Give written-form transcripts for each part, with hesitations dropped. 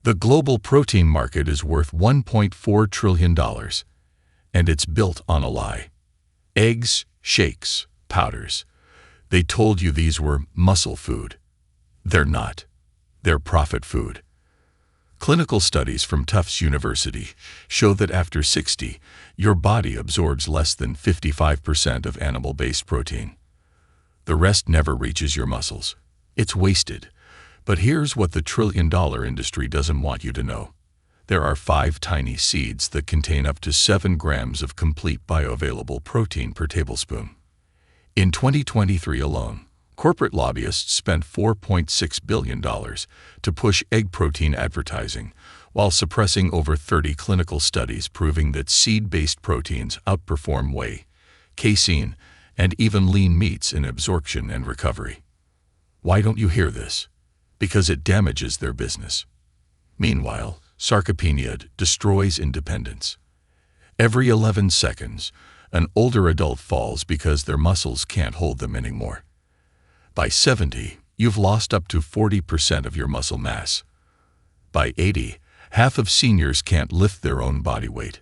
The global protein market is worth $1.4 trillion, and it's built on a lie. Eggs, shakes, powders. They told you these were muscle food. They're not. They're profit food. Clinical studies from Tufts University show that after 60, your body absorbs less than 55% of animal-based protein. The rest never reaches your muscles. It's wasted. But here's what the trillion-dollar industry doesn't want you to know. There are 5 tiny seeds that contain up to 7 grams of complete bioavailable protein per tablespoon. In 2023 alone, corporate lobbyists spent $4.6 billion to push egg protein advertising, while suppressing over 30 clinical studies proving that seed-based proteins outperform whey, casein, and even lean meats in absorption and recovery. Why don't you hear this? Because it damages their business. Meanwhile, Sarcopenia destroys independence. Every 11 seconds, an older adult falls because their muscles can't hold them anymore. By 70, you've lost up to 40% of your muscle mass. By 80, half of seniors can't lift their own body weight.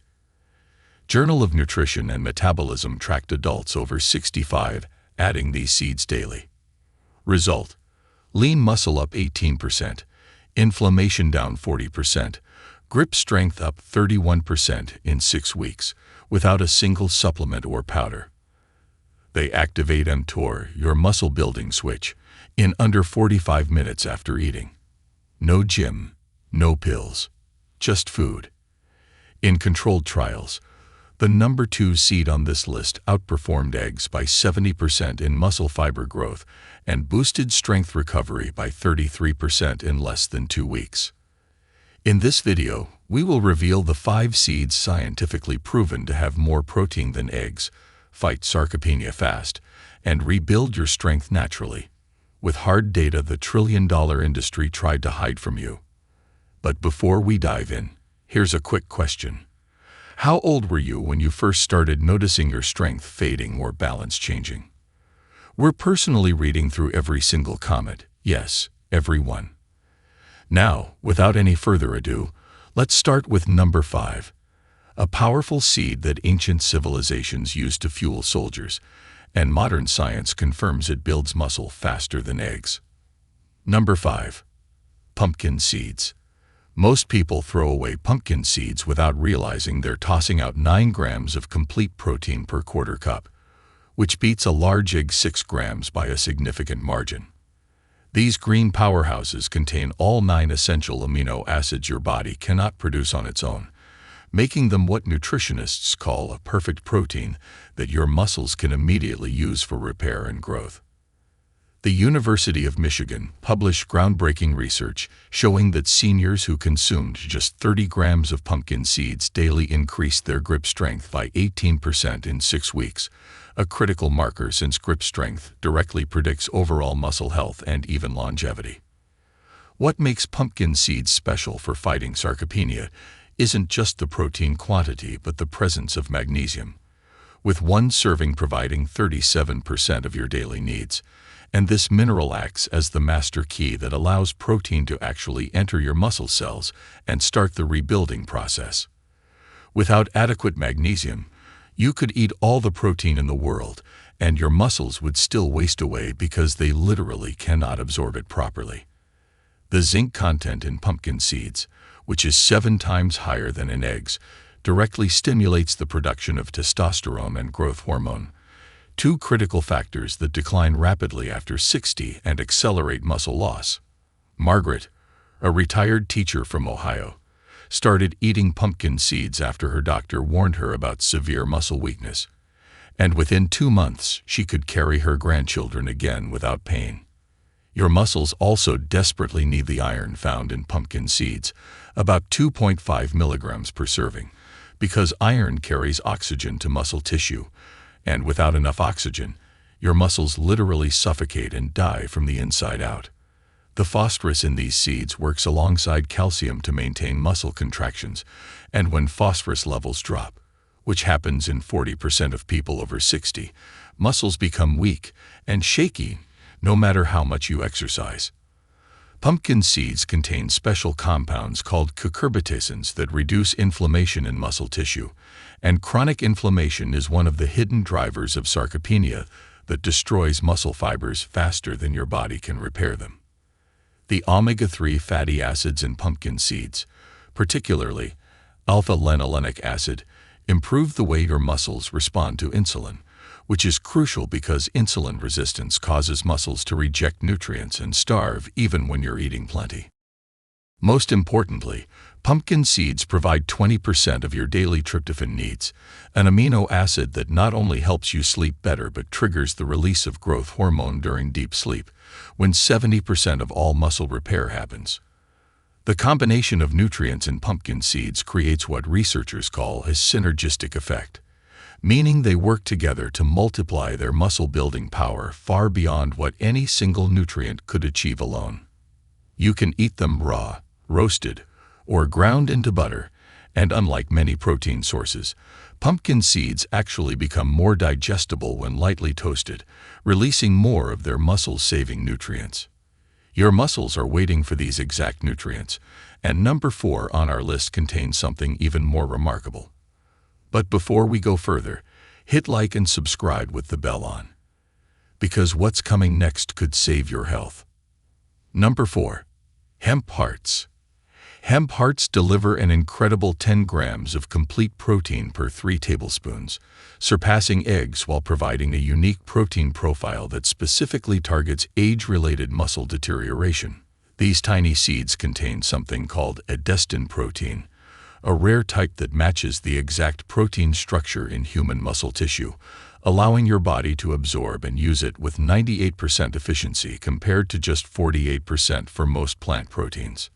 Journal of Nutrition and Metabolism tracked adults over 65 adding these seeds daily. Result: lean muscle up 18%, inflammation down 40%, grip strength up 31% in 6 weeks, without a single supplement or powder. They activate mTOR, your muscle-building switch, in under 45 minutes after eating. No gym, no pills, just food. In controlled trials, the number 2 seed on this list outperformed eggs by 70% in muscle fiber growth and boosted strength recovery by 33% in less than 2 weeks. In this video, we will reveal the 5 seeds scientifically proven to have more protein than eggs, fight sarcopenia fast, and rebuild your strength naturally, with hard data the trillion-dollar industry tried to hide from you. But before we dive in, here's a quick question. How old were you when you first started noticing your strength fading or balance changing? We're personally reading through every single comment. Yes, every one. Now, without any further ado, let's start with number 5. A powerful seed that ancient civilizations used to fuel soldiers, and modern science confirms it builds muscle faster than eggs. Number 5. Pumpkin seeds. Most people throw away pumpkin seeds without realizing they're tossing out 9 grams of complete protein per quarter cup, which beats a large egg 6 grams by a significant margin. These green powerhouses contain all 9 essential amino acids your body cannot produce on its own, making them what nutritionists call a perfect protein that your muscles can immediately use for repair and growth. The University of Michigan published groundbreaking research showing that seniors who consumed just 30 grams of pumpkin seeds daily increased their grip strength by 18% in 6 weeks, a critical marker since grip strength directly predicts overall muscle health and even longevity. What makes pumpkin seeds special for fighting sarcopenia isn't just the protein quantity but the presence of magnesium, with 1 serving providing 37% of your daily needs. And this mineral acts as the master key that allows protein to actually enter your muscle cells and start the rebuilding process. Without adequate magnesium, you could eat all the protein in the world, and your muscles would still waste away because they literally cannot absorb it properly. The zinc content in pumpkin seeds, which is 7 times higher than in eggs, directly stimulates the production of testosterone and growth hormone, 2 critical factors that decline rapidly after 60 and accelerate muscle loss. Margaret, a retired teacher from Ohio, started eating pumpkin seeds after her doctor warned her about severe muscle weakness, and within 2 months she could carry her grandchildren again without pain. Your muscles also desperately need the iron found in pumpkin seeds, about 2.5 milligrams per serving, because iron carries oxygen to muscle tissue, and without enough oxygen, your muscles literally suffocate and die from the inside out. The phosphorus in these seeds works alongside calcium to maintain muscle contractions, and when phosphorus levels drop, which happens in 40% of people over 60, muscles become weak and shaky no matter how much you exercise. Pumpkin seeds contain special compounds called cucurbitacins that reduce inflammation in muscle tissue, and chronic inflammation is one of the hidden drivers of sarcopenia that destroys muscle fibers faster than your body can repair them. The omega-3 fatty acids in pumpkin seeds, particularly alpha-linolenic acid, improve the way your muscles respond to insulin, which is crucial because insulin resistance causes muscles to reject nutrients and starve even when you're eating plenty. Most importantly, pumpkin seeds provide 20% of your daily tryptophan needs, an amino acid that not only helps you sleep better but triggers the release of growth hormone during deep sleep, when 70% of all muscle repair happens. The combination of nutrients in pumpkin seeds creates what researchers call a synergistic effect, meaning they work together to multiply their muscle-building power far beyond what any single nutrient could achieve alone. You can eat them raw, roasted, or ground into butter, and unlike many protein sources, pumpkin seeds actually become more digestible when lightly toasted, releasing more of their muscle-saving nutrients. Your muscles are waiting for these exact nutrients, and number 4 on our list contains something even more remarkable. But before we go further, hit like and subscribe with the bell on, because what's coming next could save your health. Number 4. Hemp hearts. Hemp hearts deliver an incredible 10 grams of complete protein per 3 tablespoons, surpassing eggs while providing a unique protein profile that specifically targets age-related muscle deterioration. These tiny seeds contain something called a destin protein, a rare type that matches the exact protein structure in human muscle tissue, allowing your body to absorb and use it with 98% efficiency compared to just 48% for most plant proteins.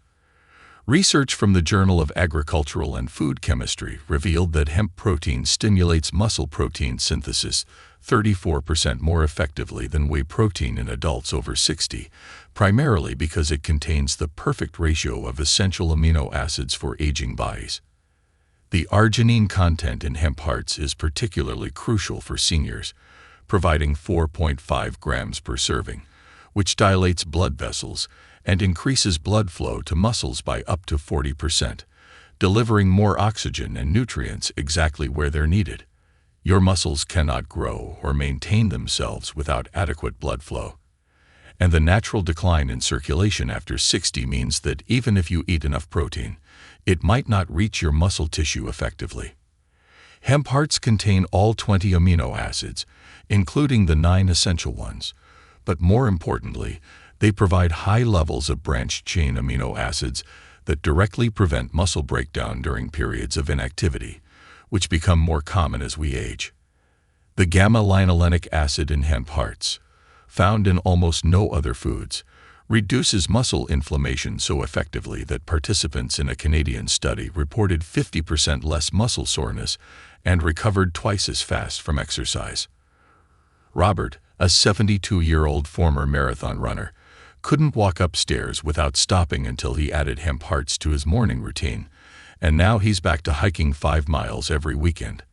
Research from the Journal of Agricultural and Food Chemistry revealed that hemp protein stimulates muscle protein synthesis 34% more effectively than whey protein in adults over 60, primarily because it contains the perfect ratio of essential amino acids for aging bodies. The arginine content in hemp hearts is particularly crucial for seniors, providing 4.5 grams per serving, which dilates blood vessels and increases blood flow to muscles by up to 40%, delivering more oxygen and nutrients exactly where they're needed. Your muscles cannot grow or maintain themselves without adequate blood flow. And the natural decline in circulation after 60 means that even if you eat enough protein, it might not reach your muscle tissue effectively. Hemp hearts contain all 20 amino acids, including the 9 essential ones, but more importantly, they provide high levels of branched-chain amino acids that directly prevent muscle breakdown during periods of inactivity, which become more common as we age. The gamma-linolenic acid in hemp hearts, found in almost no other foods, reduces muscle inflammation so effectively that participants in a Canadian study reported 50% less muscle soreness and recovered twice as fast from exercise. Robert, a 72-year-old former marathon runner, couldn't walk upstairs without stopping until he added hemp hearts to his morning routine, and now he's back to hiking 5 miles every weekend.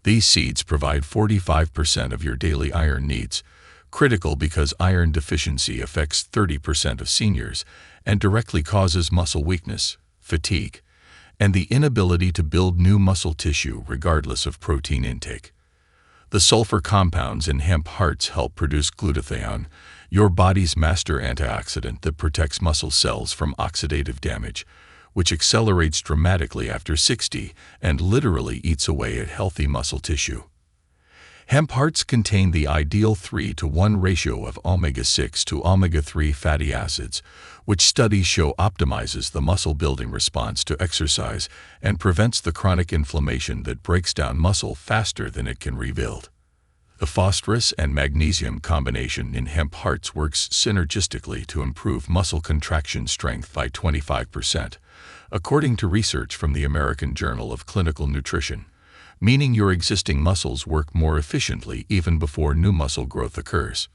These seeds provide 45% of your daily iron needs, critical because iron deficiency affects 30% of seniors and directly causes muscle weakness, fatigue, and the inability to build new muscle tissue regardless of protein intake. The sulfur compounds in hemp hearts help produce glutathione, your body's master antioxidant that protects muscle cells from oxidative damage, which accelerates dramatically after 60 and literally eats away at healthy muscle tissue. Hemp hearts contain the ideal 3-to-1 ratio of omega-6 to omega-3 fatty acids, which studies show optimizes the muscle-building response to exercise and prevents the chronic inflammation that breaks down muscle faster than it can rebuild. The phosphorus and magnesium combination in hemp hearts works synergistically to improve muscle contraction strength by 25%, according to research from the American Journal of Clinical Nutrition, meaning your existing muscles work more efficiently even before new muscle growth occurs.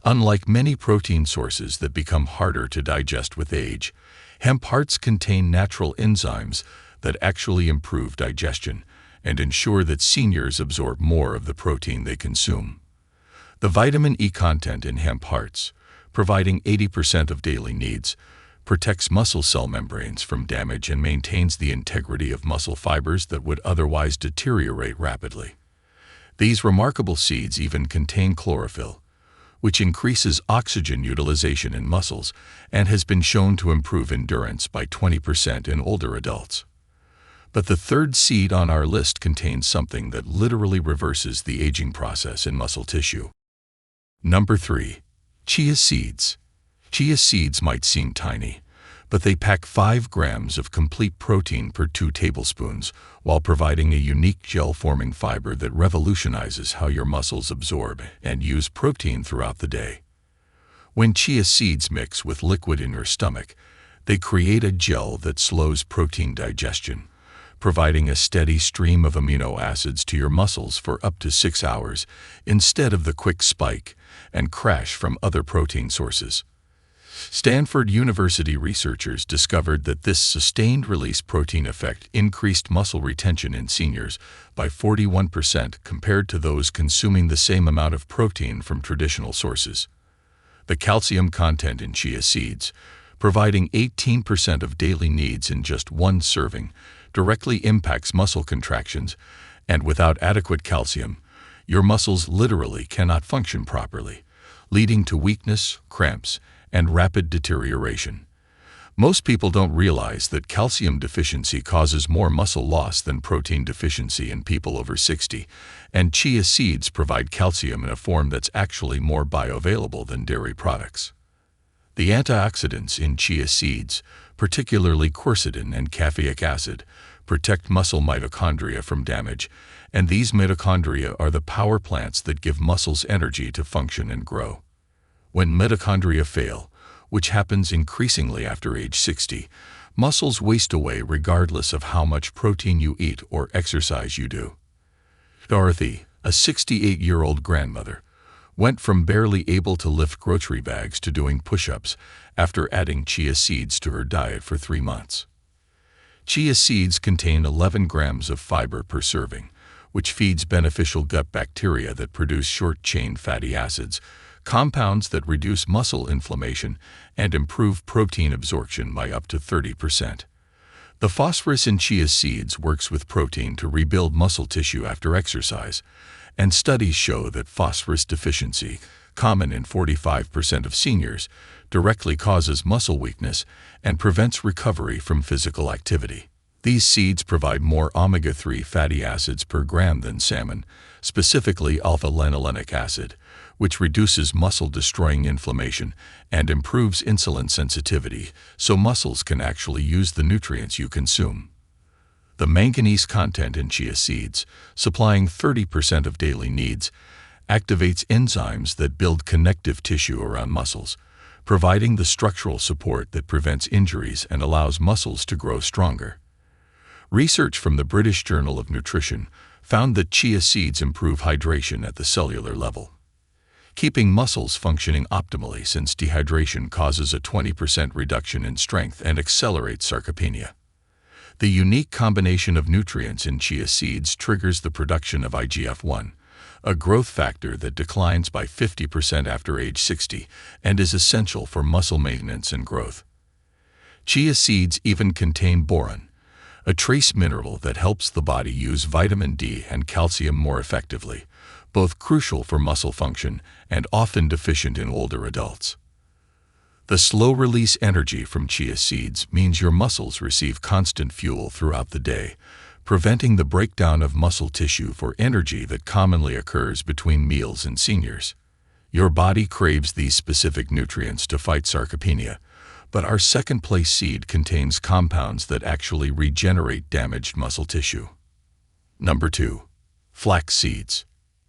Unlike many protein sources that become harder to digest with age, hemp hearts contain natural enzymes that actually improve digestion and ensure that seniors absorb more of the protein they consume. The vitamin E content in hemp hearts, providing 80% of daily needs, protects muscle cell membranes from damage and maintains the integrity of muscle fibers that would otherwise deteriorate rapidly. These remarkable seeds even contain chlorophyll, which increases oxygen utilization in muscles and has been shown to improve endurance by 20% in older adults. But the third seed on our list contains something that literally reverses the aging process in muscle tissue. Number 3. Chia seeds. Chia seeds might seem tiny, but they pack 5 grams of complete protein per 2 tablespoons while providing a unique gel-forming fiber that revolutionizes how your muscles absorb and use protein throughout the day. When chia seeds mix with liquid in your stomach, they create a gel that slows protein digestion, providing a steady stream of amino acids to your muscles for up to 6 hours instead of the quick spike and crash from other protein sources. Stanford University researchers discovered that this sustained-release protein effect increased muscle retention in seniors by 41% compared to those consuming the same amount of protein from traditional sources. The calcium content in chia seeds, providing 18% of daily needs in just one serving, directly impacts muscle contractions, and without adequate calcium, your muscles literally cannot function properly, leading to weakness, cramps, and rapid deterioration. Most people don't realize that calcium deficiency causes more muscle loss than protein deficiency in people over 60, and chia seeds provide calcium in a form that's actually more bioavailable than dairy products. The antioxidants in chia seeds, particularly quercetin and caffeic acid, protect muscle mitochondria from damage, and these mitochondria are the power plants that give muscles energy to function and grow. When mitochondria fail, which happens increasingly after age 60, muscles waste away regardless of how much protein you eat or exercise you do. Dorothy, a 68-year-old grandmother, went from barely able to lift grocery bags to doing push-ups after adding chia seeds to her diet for 3 months. Chia seeds contain 11 grams of fiber per serving, which feeds beneficial gut bacteria that produce short-chain fatty acids, compounds that reduce muscle inflammation and improve protein absorption by up to 30%. The phosphorus in chia seeds works with protein to rebuild muscle tissue after exercise, and studies show that phosphorus deficiency, common in 45% of seniors, directly causes muscle weakness and prevents recovery from physical activity. These seeds provide more omega-3 fatty acids per gram than salmon, specifically alpha-linolenic acid, which reduces muscle-destroying inflammation and improves insulin sensitivity, so muscles can actually use the nutrients you consume. The manganese content in chia seeds, supplying 30% of daily needs, activates enzymes that build connective tissue around muscles, providing the structural support that prevents injuries and allows muscles to grow stronger. Research from the British Journal of Nutrition found that chia seeds improve hydration at the cellular level, keeping muscles functioning optimally since dehydration causes a 20% reduction in strength and accelerates sarcopenia. The unique combination of nutrients in chia seeds triggers the production of IGF-1, a growth factor that declines by 50% after age 60 and is essential for muscle maintenance and growth. Chia seeds even contain boron, a trace mineral that helps the body use vitamin D and calcium more effectively, both crucial for muscle function and often deficient in older adults. The slow-release energy from chia seeds means your muscles receive constant fuel throughout the day, preventing the breakdown of muscle tissue for energy that commonly occurs between meals in seniors. Your body craves these specific nutrients to fight sarcopenia, but our second-place seed contains compounds that actually regenerate damaged muscle tissue. Number 2. Flax seeds.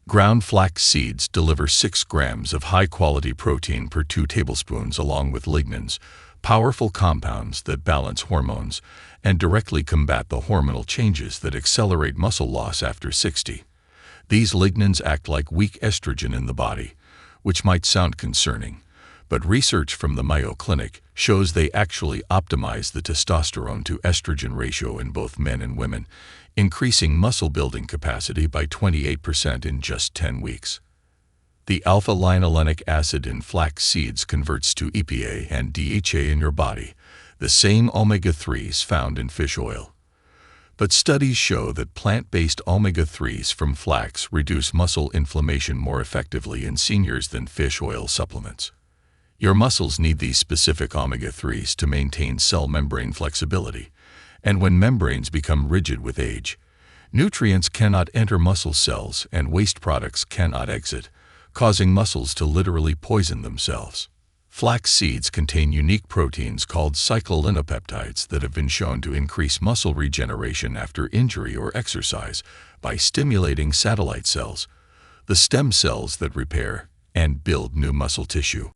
Ground flax seeds deliver 6 grams of high-quality protein per 2 tablespoons along with lignans, powerful compounds that balance hormones and directly combat the hormonal changes that accelerate muscle loss after 60. These lignans act like weak estrogen in the body, which might sound concerning, but research from the Mayo Clinic shows they actually optimize the testosterone to estrogen ratio in both men and women, increasing muscle building capacity by 28% in just 10 weeks. The alpha-linolenic acid in flax seeds converts to EPA and DHA in your body, the same omega-3s found in fish oil. But studies show that plant-based omega-3s from flax reduce muscle inflammation more effectively in seniors than fish oil supplements. Your muscles need these specific omega-3s to maintain cell membrane flexibility, and when membranes become rigid with age, nutrients cannot enter muscle cells and waste products cannot exit, causing muscles to literally poison themselves. Flax seeds contain unique proteins called cyclolinopeptides that have been shown to increase muscle regeneration after injury or exercise by stimulating satellite cells, the stem cells that repair and build new muscle tissue.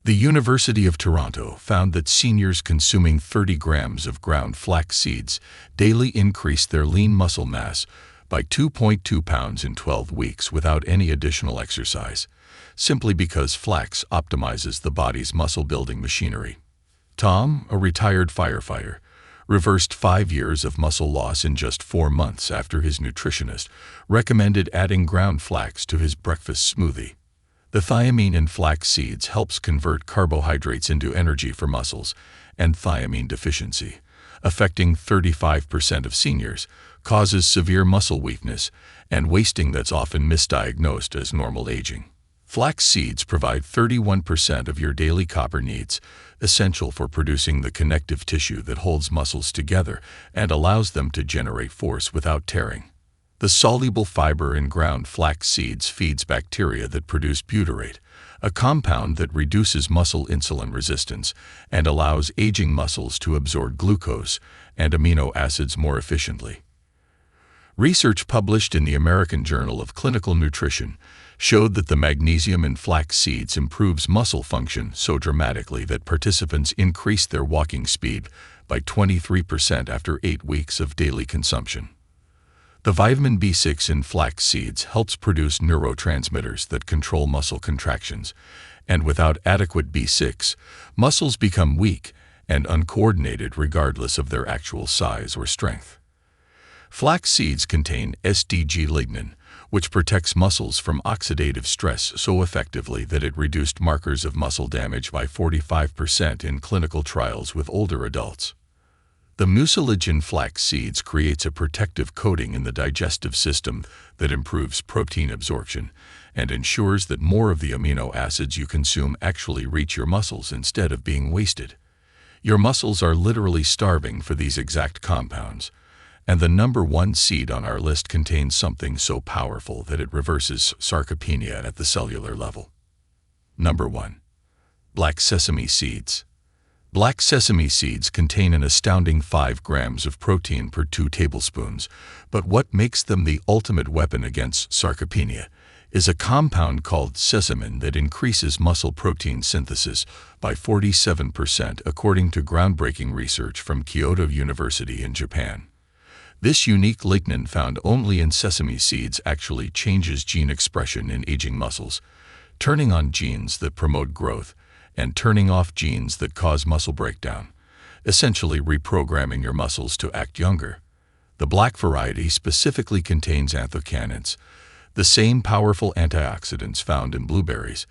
The University of Toronto found that seniors consuming 30 grams of ground flax seeds daily increased their lean muscle mass by 2.2 pounds in 12 weeks without any additional exercise, simply because flax optimizes the body's muscle-building machinery. Tom, a retired firefighter, reversed 5 years of muscle loss in just 4 months after his nutritionist recommended adding ground flax to his breakfast smoothie. The thiamine in flax seeds helps convert carbohydrates into energy for muscles, and thiamine deficiency, affecting 35% of seniors, causes severe muscle weakness and wasting that's often misdiagnosed as normal aging. Flax seeds provide 31% of your daily copper needs, essential for producing the connective tissue that holds muscles together and allows them to generate force without tearing. The soluble fiber in ground flax seeds feeds bacteria that produce butyrate, a compound that reduces muscle insulin resistance and allows aging muscles to absorb glucose and amino acids more efficiently. Research published in the American Journal of Clinical Nutrition showed that the magnesium in flax seeds improves muscle function so dramatically that participants increased their walking speed by 23% after 8 weeks of daily consumption. The vitamin B6 in flax seeds helps produce neurotransmitters that control muscle contractions, and without adequate B6, muscles become weak and uncoordinated regardless of their actual size or strength. Flax seeds contain SDG-lignin, which protects muscles from oxidative stress so effectively that it reduced markers of muscle damage by 45% in clinical trials with older adults. The mucilage in flax seeds creates a protective coating in the digestive system that improves protein absorption and ensures that more of the amino acids you consume actually reach your muscles instead of being wasted. Your muscles are literally starving for these exact compounds, and the number 1 seed on our list contains something so powerful that it reverses sarcopenia at the cellular level. Number 1. Black sesame seeds. Black sesame seeds contain an astounding 5 grams of protein per 2 tablespoons, but what makes them the ultimate weapon against sarcopenia is a compound called sesamin that increases muscle protein synthesis by 47% according to groundbreaking research from Kyoto University in Japan. This unique lignin found only in sesame seeds actually changes gene expression in aging muscles, turning on genes that promote growth and turning off genes that cause muscle breakdown, essentially reprogramming your muscles to act younger. The black variety specifically contains anthocyanins, the same powerful antioxidants found in blueberries,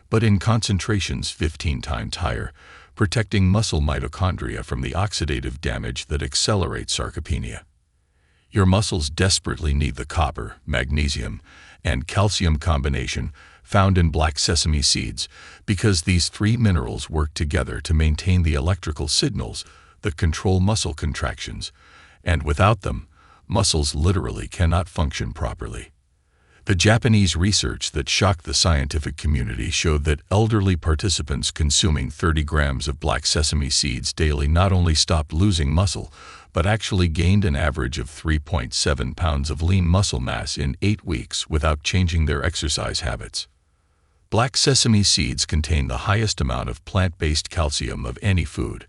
but in concentrations 15 times higher, protecting muscle mitochondria from the oxidative damage that accelerates sarcopenia. Your muscles desperately need the copper, magnesium, and calcium combination found in black sesame seeds because these 3 minerals work together to maintain the electrical signals that control muscle contractions, and without them, muscles literally cannot function properly. The Japanese research that shocked the scientific community showed that elderly participants consuming 30 grams of black sesame seeds daily not only stopped losing muscle, but actually gained an average of 3.7 pounds of lean muscle mass in 8 weeks without changing their exercise habits. Black sesame seeds contain the highest amount of plant-based calcium of any food,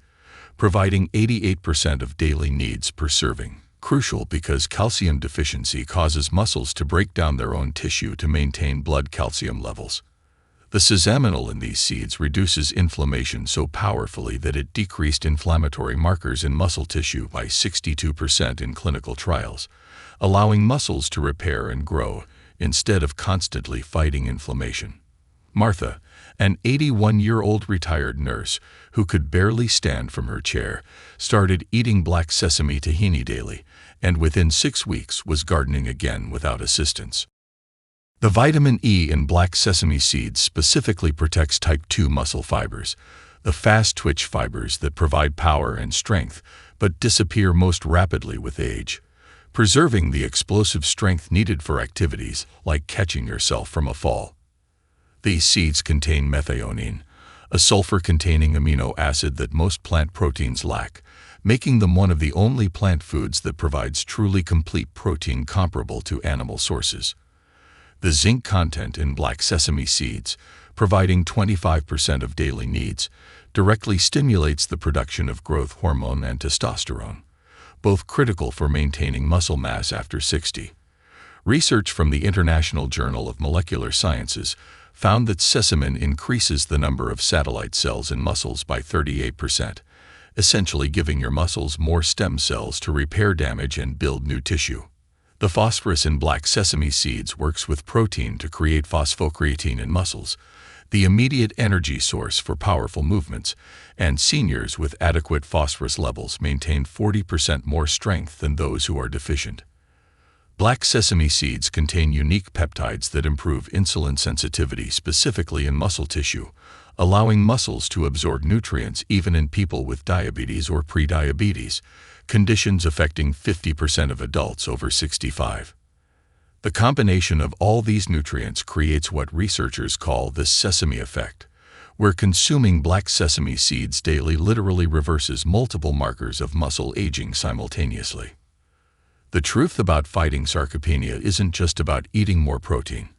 providing 88% of daily needs per serving. Crucial because calcium deficiency causes muscles to break down their own tissue to maintain blood calcium levels. The sesaminol in these seeds reduces inflammation so powerfully that it decreased inflammatory markers in muscle tissue by 62% in clinical trials, allowing muscles to repair and grow instead of constantly fighting inflammation. Martha, an 81-year-old retired nurse who could barely stand from her chair, started eating black sesame tahini daily, and within 6 weeks was gardening again without assistance. The vitamin E in black sesame seeds specifically protects type 2 muscle fibers, the fast-twitch fibers that provide power and strength but disappear most rapidly with age, preserving the explosive strength needed for activities like catching yourself from a fall. These seeds contain methionine, a sulfur-containing amino acid that most plant proteins lack, making them one of the only plant foods that provides truly complete protein comparable to animal sources. The zinc content in black sesame seeds, providing 25% of daily needs, directly stimulates the production of growth hormone and testosterone, both critical for maintaining muscle mass after 60. Research from the International Journal of Molecular Sciences found that sesamin increases the number of satellite cells in muscles by 38%, essentially giving your muscles more stem cells to repair damage and build new tissue. The phosphorus in black sesame seeds works with protein to create phosphocreatine in muscles, the immediate energy source for powerful movements, and seniors with adequate phosphorus levels maintain 40% more strength than those who are deficient. Black sesame seeds contain unique peptides that improve insulin sensitivity specifically in muscle tissue, allowing muscles to absorb nutrients even in people with diabetes or prediabetes, conditions affecting 50% of adults over 65. The combination of all these nutrients creates what researchers call the sesame effect, where consuming black sesame seeds daily literally reverses multiple markers of muscle aging simultaneously. The truth about fighting sarcopenia isn't just about eating more protein.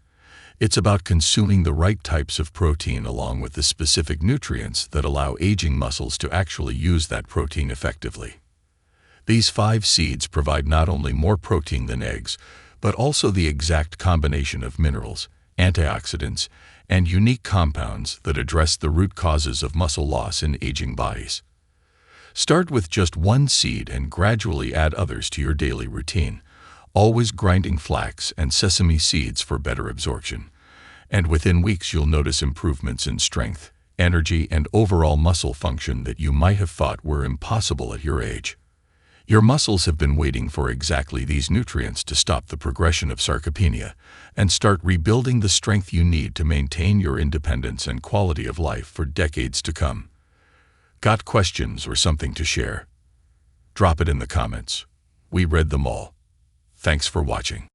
It's about consuming the right types of protein along with the specific nutrients that allow aging muscles to actually use that protein effectively. These 5 seeds provide not only more protein than eggs, but also the exact combination of minerals, antioxidants, and unique compounds that address the root causes of muscle loss in aging bodies. Start with just 1 seed and gradually add others to your daily routine, always grinding flax and sesame seeds for better absorption. And within weeks you'll notice improvements in strength, energy, and overall muscle function that you might have thought were impossible at your age. Your muscles have been waiting for exactly these nutrients to stop the progression of sarcopenia and start rebuilding the strength you need to maintain your independence and quality of life for decades to come. Got questions or something to share? Drop it in the comments. We read them all. Thanks for watching.